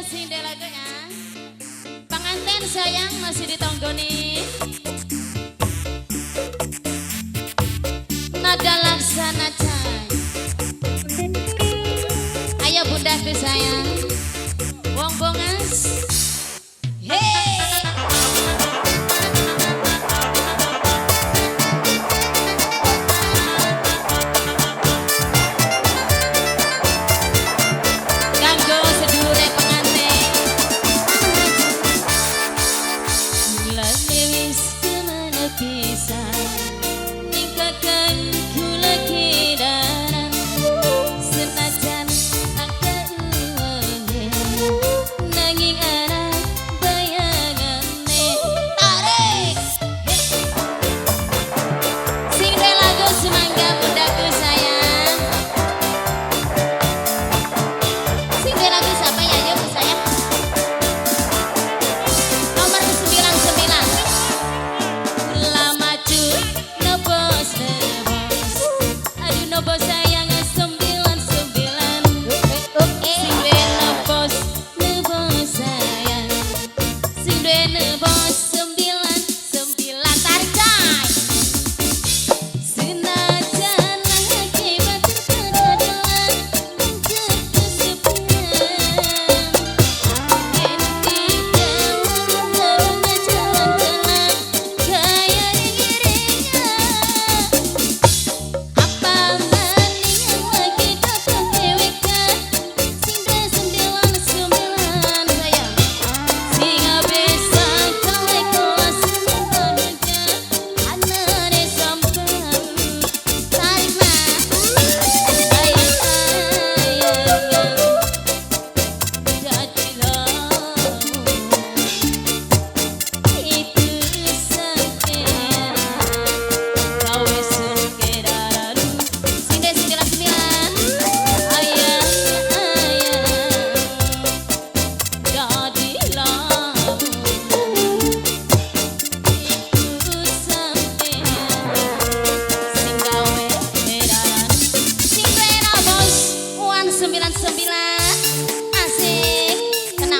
sing lagunya. Pengantin sayang masih ditonggoni. Nada laksana cai. Ayo bundaku sayang. Wong bongas. Hey.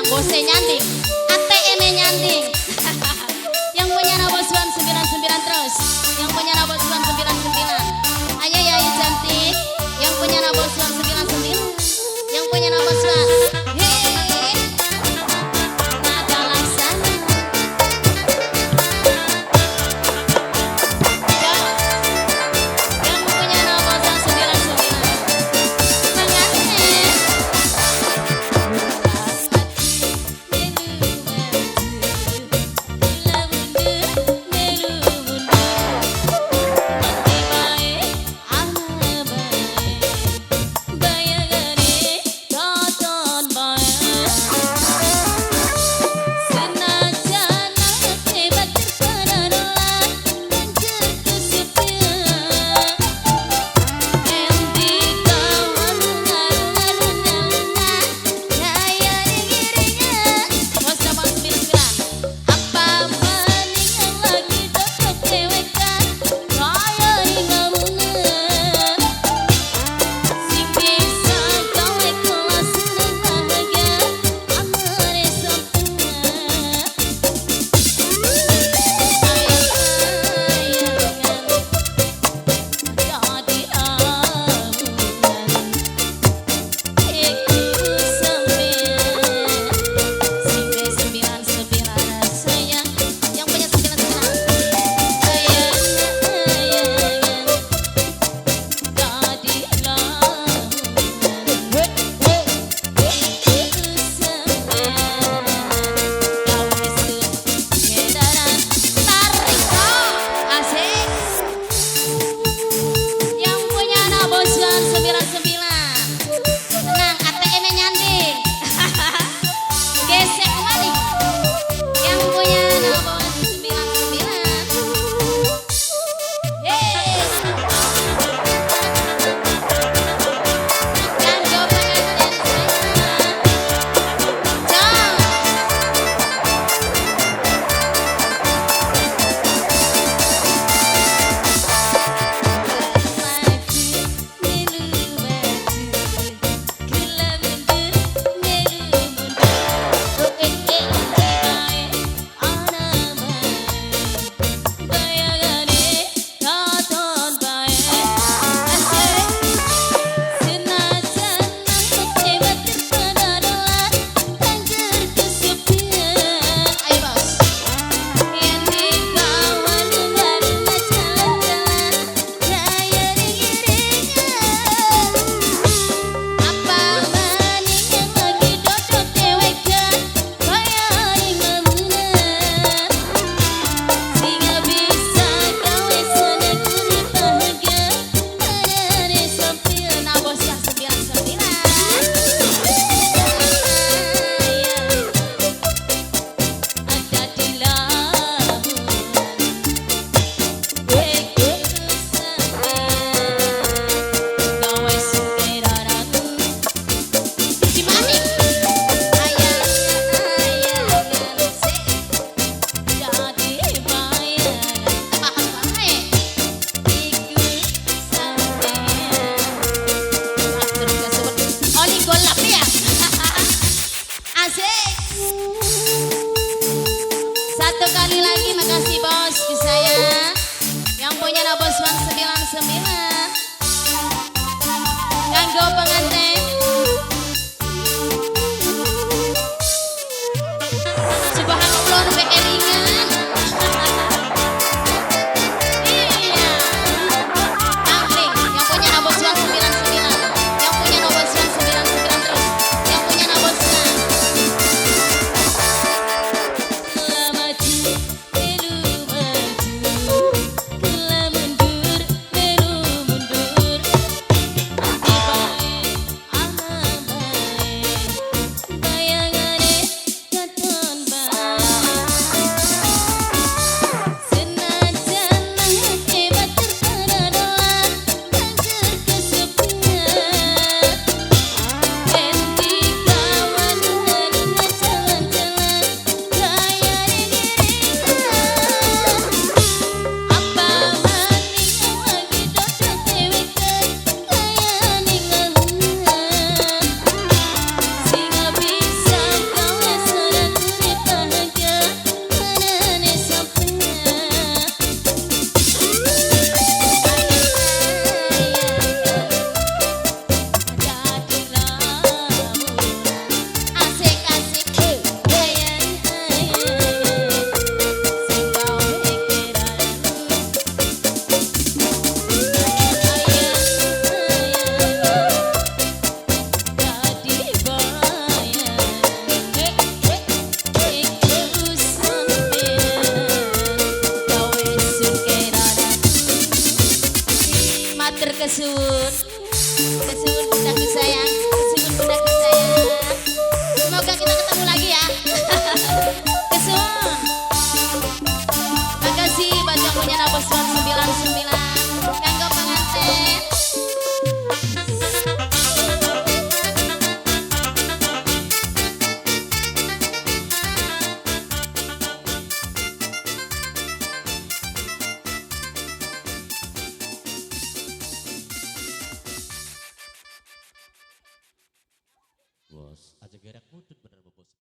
Bose nyanting, ATM nyanting. Yang punya Nabos 99 terus. Yang punya Nabos 99. Ayo ya cantik. Yang punya Nabos 99. Yang punya Nabos 1. Bayangan toton boy sembilan. Kanggo pengantin subhanallah nu keelingan. Iya. Angling yang punya nomor 99, yang punya nomor 99 terus, yang punya nomor 9. Lah maju melu maju, kela mundur melu mundur. Dibalik alam baik, bayangane katon baik. Senajan hati batur paradoan, banjur kesepian. Enti kawan hanya jalan-jalan, gaya digiringan. Apa maning lagi dosa dewekan, gaya ninggalan. Singa bisa gawe sodan urip bahagia, manane sampeyan. Asik-asik hayang hayang sing gawe kiraran dadi bayang terus sampeyan gawe sukiraran. Matur kesuwun bundaku sayang, kesuwun bundaku sayang. Semoga kita ketemu lagi ya. Kesuwun. Makasih buat yang punya nomor 99.